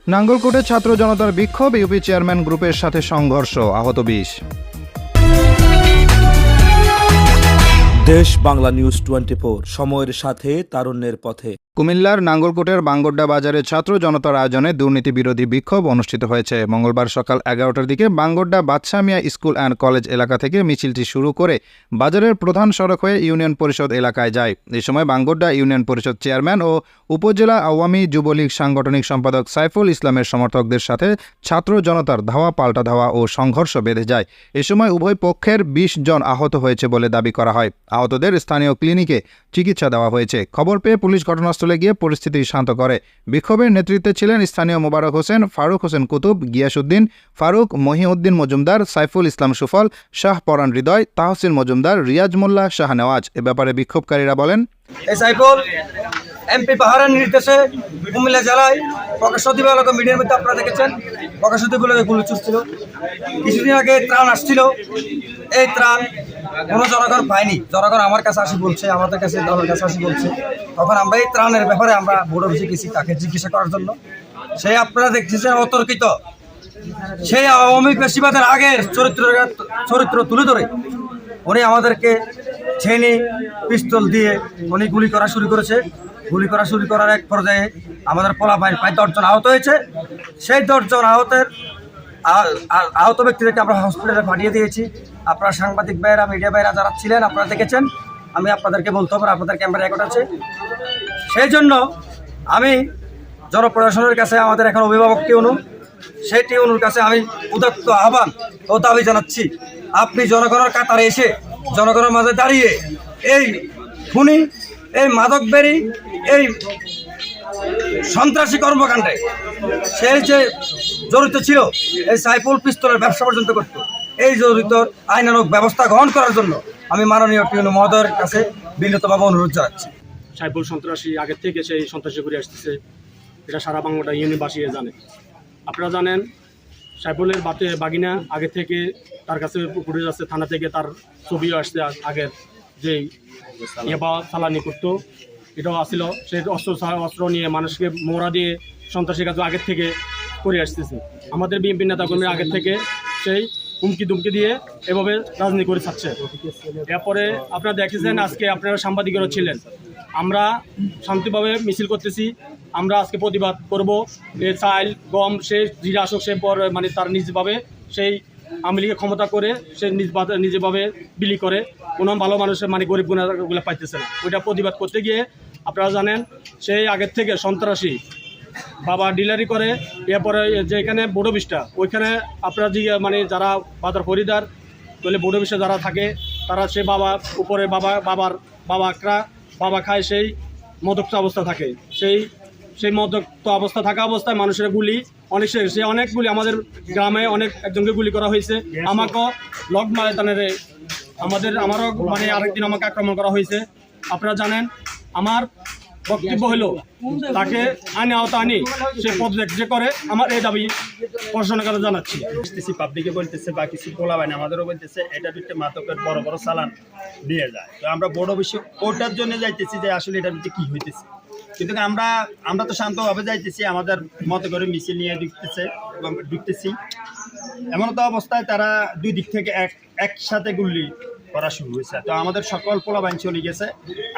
নাঙ্গলকোটে ছাত্র জনতার বিক্ষোভ, ইউপি চেয়ারম্যান গ্রুপের সাথে সংঘর্ষ, আহত 20। দেশ বাংলা নিউজ 24, সময়ের সাথে তারুণ্যের পথে। কুমিল্লার নাঙ্গলকোটের বাঙ্গড্ডা বাজারে ছাত্র জনতার আয়োজনে দুর্নীতি বিরোধী বিক্ষোভ অনুষ্ঠিত হয়েছে। মঙ্গলবার সকাল 11টার দিকে বাঙ্গড্ডা বাদশাহ মিয়া স্কুল অ্যান্ড কলেজ এলাকা থেকে মিছিলটি শুরু করে বাজারের প্রধান সড়ক হয়ে ইউনিয়ন পরিষদ এলাকায় যায়। এই সময় বাঙ্গড্ডা ইউনিয়ন পরিষদ চেয়ারম্যান ও উপজেলা আওয়ামী যুবলীগ সাংগঠনিক সম্পাদক সাইফুল ইসলামের সমর্থকদের সাথে ছাত্র জনতার ধাওয়া পাল্টা ধাওয়া ও সংঘর্ষ বেঁধে যায়। এ সময় উভয় পক্ষের 20 জন আহত হয়েছে বলে দাবি করা হয়। আহতদের স্থানীয় ক্লিনিকে চিকিৎসা দেওয়া হয়েছে। খবর পেয়ে পুলিশ ঘটনাস্থলে গিয়ে পরিস্থিতি শান্ত করে। বিক্ষোভের নেতৃত্বে ছিলেন স্থানীয় মোবারক হোসেন, ফারুক হোসেন কুতুব, গিয়াসউদ্দিন ফারুক, মহিউদ্দিন মজুমদার, সাইফুল ইসলাম সুফল, শাহ পরান হৃদয়, তাহসিন মজুমদার, রিয়াজ মোল্লা, শাহনেওয়াজ। এ ব্যাপারে বিক্ষোভকারীরা বলেন, এই সাইফুল এমপি পাহাড়ের নির্দেশে কুমিল্লা জেলায় প্রকাশ্যদ্বীপ এলাকা মিডিয়ার মধ্যে আপনারা দেখেছেন প্রকাশ্যদ্বীপগুলোকে গুলি চুষছিল। কিছুদিন আগে ত্রাণ আসছিল, এই ত্রাণ কোনো জনগণ পায়নি। জনগণ আমার কাছে আসি বলছে, আমাদের কাছে দলের কাছে আসি বলছে। তখন আমরা এই ত্রাণের ব্যাপারে আমরা বড় অফিসে গেছি তাকে জিজ্ঞাসা করার জন্য। সেই আপনারা দেখতেছেন অতর্কিত সেই আওয়ামী পেশিবাদের আগের চরিত্র তুলে ধরে উনি আমাদেরকে ছেনে পিস্তল দিয়ে উনি গুলি করা শুরু করেছে। গুলি করা শুরু করার এক পর্যায়ে আমাদের পোলাপাইন প্রায় 10 জন আহত হয়েছে। সেই 10 জন আহত ব্যক্তিদেরকে আমরা হসপিটালে পাঠিয়ে দিয়েছি। আপনারা সাংবাদিক ভাইয়েরা, মিডিয়া ভাইয়েরা যারা ছিলেন আপনারা দেখেছেন। আমি আপনাদেরকে বলতে পারি, আপনাদের ক্যামেরা রেকর্ড আছে। সেই জন্য আমি জনপ্রশাসনের কাছে আমাদের এখন অভিভাবক টিউনু, সেই টিউনুর কাছে আমি উদাত্ত আহ্বান ও দাবি জানাচ্ছি, আপনি জনগণের কাতারে এসে জনগণের মাঝে দাঁড়িয়ে এই খুনি, এই মাদকবেরি, এই সন্ত্রাসী কর্মকাণ্ডে সেই যে জড়িত ছিল, এই সাইফুল পিস্তলের ব্যবসা পর্যন্ত করত, এই জড়িত আইনানুগ ব্যবস্থা গ্রহণ করার জন্য আমি মাননীয় টিউনু মহোদয়ের কাছে বিনীতভাবে অনুরোধ জানাচ্ছি। সাইফুল সন্ত্রাসী আগের থেকে সেই সন্ত্রাসী করে আসতেছে, এটা সারা বাংলাটা ইউনিবাসী জানে। আপনারা জানেন সাইফুলের বাগিনা আগে থেকে তার কাছে ফুটেজ আছে, থানা থেকে তার ছবিও আসছে। আগের যে ইয়াবা চালানি করতো এটাও আসছিল। সে অস্ত্র নিয়ে মানুষকে মোড়া দিয়ে সন্ত্রাসীর কাছে আগের থেকে করে আসতেছে। আমাদের বিএনপি নেতাকর্মীরা আগের থেকে সেই হুমকি দুমকি দিয়ে এভাবে রাজনীতি করে থাকছে। এরপরে আপনারা দেখেছেন আজকে আপনারা সাংবাদিকেরা ছিলেন, আমরা শান্তিভাবে মিছিল করতেছি। আমরা আজকে প্রতিবাদ করব, চাল গম সে জিরা আসুক, সে পর মানে তার নিজভাবে সেই আওয়ামী লীগের ক্ষমতা করে সে নিজেভাবে বিলি করে কোনো ভালো মানুষের মানে গরিব গুণাগুলো পাইতেছে না। ওইটা প্রতিবাদ করতে গিয়ে আপনারা জানেন সেই আগের থেকে সন্ত্রাসী বাবা ডিলারি করে। এরপরে যেখানে বড় বিষ্টা ওইখানে আপনারা যে মানে যারা বাজার খরিদার বলে বড় বিষ্টা যারা থাকে তারা সে বাবা উপরে বাবা খায়, সেই মদক্ত অবস্থা থাকে। সেই মদক্ত অবস্থা থাকা অবস্থায় মানুষের গুলি অনেকগুলি আমাদের গ্রামে একজনকে গুলি করা হয়েছে। আমাকেও লক মারাতানের আমারও মানে আরেকদিন আমাকে আক্রমণ করা হয়েছে। আপনারা জানেন আমার বক্তব্য হলো তাকে আইনে আওতা আনি সে পদত্যাগ যে করে, আমার এই দাবি প্রশাসনের কাছে জানাচ্ছি। পাবলিকে বলতেছে বা কিছু বলা হয় না, আমাদেরও বলতেছে এটা দুটো মাদকের বড় বড় চালান নিয়ে যায়। তো আমরা বড় বিষয় ওটার জন্য যাইতেছি যে আসলে এটার ভিতরে কী হইতেছে। কিন্তু আমরা তো শান্তভাবে যাইতেছি, আমাদের মতো করে মিছিল নিয়ে ঢুকতেছি। এমন তো অবস্থায় তারা দুই দিক থেকে একসাথে গুলি করা শুরু হয়েছে। তো আমাদের সকল পোলাবাইন চলে গেছে,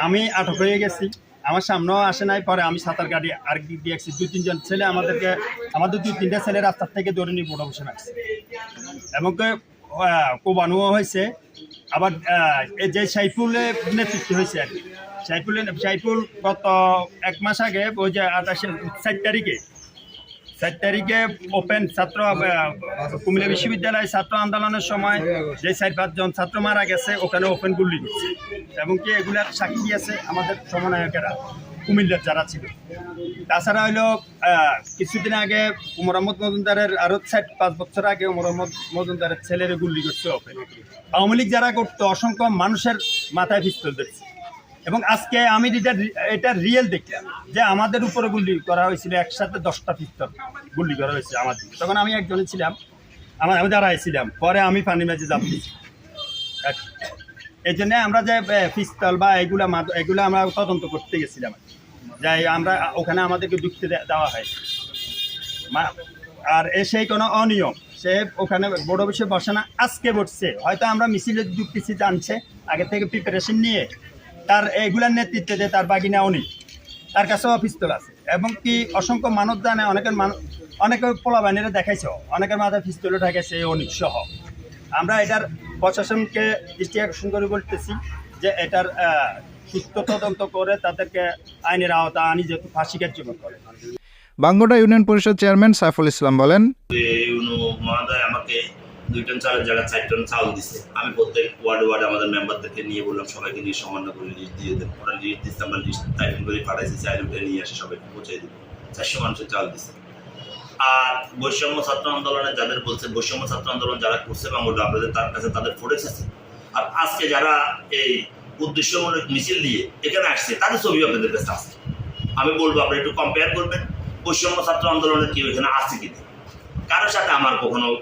আমি আটক হয়ে গেছি। আমার সামনেও আসে নাই, পরে আমি সাঁতার গাড়ি আরেক দিক দিয়ে আসছি। 2-3 জন ছেলে আমাদের 2-3টা ছেলে রাস্তার থেকে ধরে নিয়ে বড় বসে রাখছে এবং কোবানুও হয়েছে। আবার যে সাইফুলের নেতৃত্ব হয়েছে আর কি, সাইফুল গত 1 মাস আগে ওই যে 4 তারিখে ওপেন ছাত্র কুমিল্লা বিশ্ববিদ্যালয় ছাত্র আন্দোলনের সময় যে 4-5 জন ছাত্র মারা গেছে, ওখানে ওপেন গুলি করছে এবং কি এগুলার সাক্ষী আছে আমাদের সমন্বয়কেরা কুমিল্লার যারা ছিল। তাছাড়া হইলো কিছুদিন আগে উমর আহমদ মজুমদারের আরও 4-5 বছর আগে উমর আহমদ মজুমদারের ছেলের গুলি করছে ওপেন। আওয়ামী লীগ যারা করতো অসংখ্য মানুষের মাথায় পিস্তল ধরছে। এবং আজকে আমি এটা রিয়েল দেখলাম যে আমাদের উপরে গুলি করা হয়েছিল, একসাথে 10টা পিস্তল গুলি করা হয়েছে আমাদের। তখন আমি একজনে ছিলাম, আমি দাঁড়াইছিলাম, পরে আমি পানি মাঝে জাপ দিচ্ছি। এই জন্যে আমরা যে পিস্তল বা এগুলো আমরা তদন্ত করতে গেছিলাম, যাই আমরা ওখানে আমাদেরকে ঢুকতে দেওয়া হয়। আর সেই কোনো অনিয়ম সে ওখানে বোর্ড অফিসে বসে না, আজকে বসছে। হয়তো আমরা মিছিলে যুক্তি জানছে আগে থেকে প্রিপারেশন নিয়ে তার এইগুলার নেতৃত্বে দিয়ে তার বাগিনা উনি, তার কাছেও পিস্তল আছে এবং কি অসংখ্য মানব জানে, অনেকে পোলাবাহিনীরা দেখাইছে, অনেকের মাথায় পিস্তলও ঠেকেছে অনিক সহ। আমরা এটার প্রশাসনকে দৃষ্টি আকর্ষণ করে বলতেছি যে এটার সুস্থ তদন্ত করে তাদেরকে আইনের আওতা আনি যেহেতু ফাঁসি কার্যকর করে। বাঙ্গোডা ইউনিয়ন পরিষদ চেয়ারম্যান সাইফুল ইসলাম বলেন, মহোদয় আমাকে 2 টন চালের জায়গায় 4 টন চাল দিছে। আমি প্রত্যেক ওয়ার্ডে আমাদের মেম্বারদেরকে নিয়ে বললাম সবাইকে নিয়ে সমান করে লিস্ট দিয়ে দেন। ওরা লিস্ট দিচ্ছে, আমরা লিস্ট টাইপ করে পাঠাইছি, চাইলে উঠে নিয়ে আসে সবাইকে পৌঁছে দিই। 400 মানুষের চাল দিছে। আর বৈষম্য ছাত্র আন্দোলনে যাদের বলছে, বৈষম্য ছাত্র আন্দোলন যারা করছে বাঙ্গোডা, আপনাদের তার কাছে তাদের ফোটেজ আছে। আর আজকে যারা এই উদ্দেশ্যমূলক মিছিল দিয়ে এখানে আসছে তাদের ছবি আপনাদের কাছে আছে। আমি বলবো আপনারা একটু কম্পেয়ার করবেন বৈষম্য ছাত্র আন্দোলনের কেউ এখানে আছে কিনা। কারোর সাথে আমার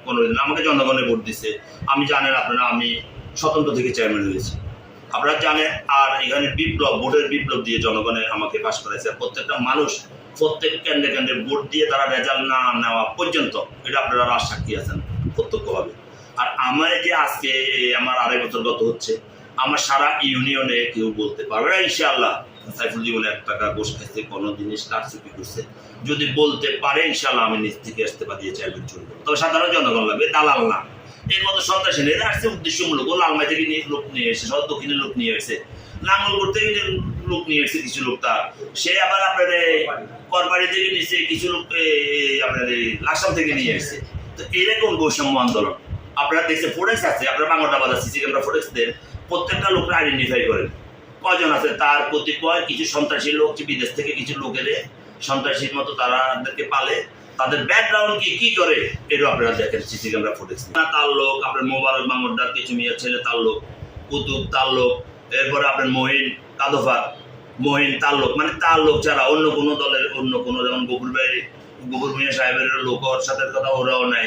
কোনোদিন আমাকে জনগণে ভোট দিচ্ছে, আমি জানেন আপনারা, আমি স্বতন্ত্র থেকে চেয়ারম্যান হয়েছি, আপনারা জানেন। আর এখানে ভোটের বিপ্লব দিয়ে জনগণে আমাকে পাস করাইছে। প্রত্যেকটা মানুষ প্রত্যেক কেন্দ্রে ভোট দিয়ে তারা রেজাল্ট না নেওয়া পর্যন্ত এটা আপনারা রাজ সাক্ষী আছেন প্রত্যক্ষভাবে। আর আমার যে আজকে আমার 2.5 বছর গত হচ্ছে, আমার সারা ইউনিয়নে কেউ বলতে পারবে না ইনশাআল্লাহ সাইফুল জীবনে 1 টাকা ঘুষ খাইছে, কোনো জিনিস কারচুপি করছে। যদি বলতে পারে ইনশাআল্লাহ আমি নিজ থেকে ইস্তফা দিয়ে চেয়ারম্যান চলবো। তবে সাধারণ জনগণ লাগবে, দালাল না। এর মতো সন্ত্রাসী নেই, আসছে উদ্দেশ্যমূলক। ও লালমাই থেকে লোক নিয়ে এসে, সব দক্ষিণের লোক নিয়ে এসে, লাঙ্গলপুর থেকে লোক নিয়ে এসেছে কিছু লোক, তার সে আবার আপনার করবাড়ি থেকে নিচ্ছে কিছু লোক, আপনার লাকসাম থেকে নিয়ে এসেছে। তো এরকম বৈষম্য আন্দোলন আপনারা দেখছে, ফোরেক্স আছে, আপনারা বাঙ্গোডা বাজার সিসি ক্যামেরা ফোরেক্স দেন, প্রত্যেকটা লোকরা আইডেন্টিফাই করেন কজন আছে। তার কতিপয় কিছু সন্ত্রাসী লোক বিদেশ থেকে কিছু লোকের সন্ত্রাসীর মতো তারাদেরকে পালে, তাদের ব্যাকগ্রাউন্ড কি করে এটাও আপনারা দেখেন সিসি ক্যামেরা ফুটেজ। তার লোক আপনার মোবারক বাঙ্গোডার কিছু মেয়ের ছেলে তার লোক, কুতুব তার লোক, এরপরে আপনার মহিন কাদোফার মহিন তার লোক, মানে তার লোক ছাড়া অন্য কোনো দলের অন্য কোনো, যেমন গফুর মিয়া সাহেবের লোক, ওর সাথে কথা ওরাও নাই।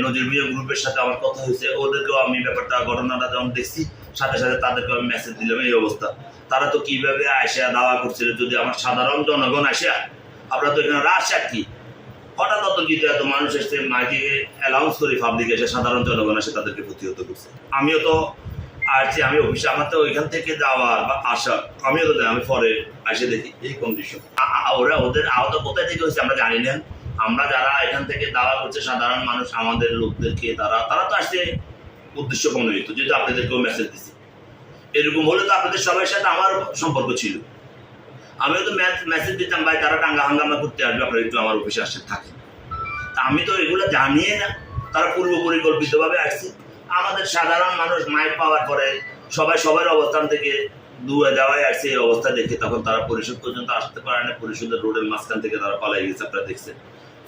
নজির মিয়া গ্রুপের সাথে আমার কথা হয়েছে, ওদেরকেও আমি ব্যাপারটা ঘটনাটা যখন দেখছি সাথে সাথে তাদেরকে আমি মেসেজ দিলাম এই অবস্থা। তারা তো কিভাবে আসা দাওয়া করছিল, যদি আমার সাধারণ জনগণ আসা, আপনারা তো এখানে রাজ সাক্ষী, হঠাৎ অতর্কিত এত মানুষ এসে মাইকে অ্যালাউন্স করে পাবলিক এসে সাধারণ জনগণ এসে তাদেরকে প্রতিহত করছে। আমিও তো আসছি, আমি অফিসে, আমার তো ওইখান থেকে যাওয়ার বা আসা, আমিও তো আমি পরে এসে দেখি এই কন্ডিশন। ওরা ওদের আহত কোথায় থেকে হয়েছে আমরা জানি না। আমরা যারা এখান থেকে দাওয়া করছে সাধারণ মানুষ, আমাদের লোকদেরকে তারা তো আসছে উদ্দেশ্য প্রণোদিত, যেহেতু আপনাদেরকেও মেসেজ দিচ্ছি। এরকম হলে তো আপনাদের সবার সাথে আমার সম্পর্ক ছিল, আমিও তো মেসেজ দিতাম ভাই তারা টাঙ্গা হাঙ্গামা করতে আসবে, আপনারা একটু আমার অফিসে আসতে থাকেন। তা আমি তো এগুলো জানিয়ে না, তারা পূর্ব পরিকল্পিতভাবে আসছে। আমাদের সাধারণ মানুষ মাইক পাওয়ার পরে সবাই সবার অবস্থান থেকে দুয়ে দেওয়াই আসছে। এই অবস্থা দেখে তখন তারা পরিষদ পর্যন্ত আসতে পারে না, পরিষদের রোডের মাঝখান থেকে তারা পালাই গেছে, আপনারা দেখছেন,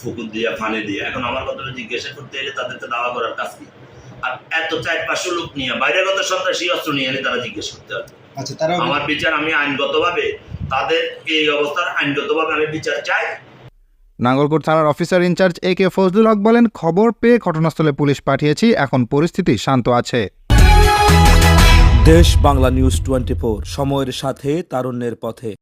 ফুকুর দিয়ে ফানে দিয়ে। এখন আমার কথা জিজ্ঞাসা করতে এলে তাদেরকে দাওয়া করার কাজ কি? আর এত 400-500 লোক নিয়ে বাইরেগত সন্ত্রাসী অস্ত্র নিয়ে এনে তারা জিজ্ঞেস করতে হবে। আমার বিচার, আমি আইনগতভাবে তাদের এই অবস্থার আইনগতভাবে আমি বিচার চাই। নাঙ্গলকোট থানার অফিসার ইনচার্জ AK ফজলুল হক বলেন, খবর পেয়ে ঘটনাস্থলে পুলিশ পাঠিয়েছি, এখন পরিস্থিতি শান্ত আছে। দেশ বাংলা নিউজ 24, সময়ের সাথে তারুণ্যের পথে।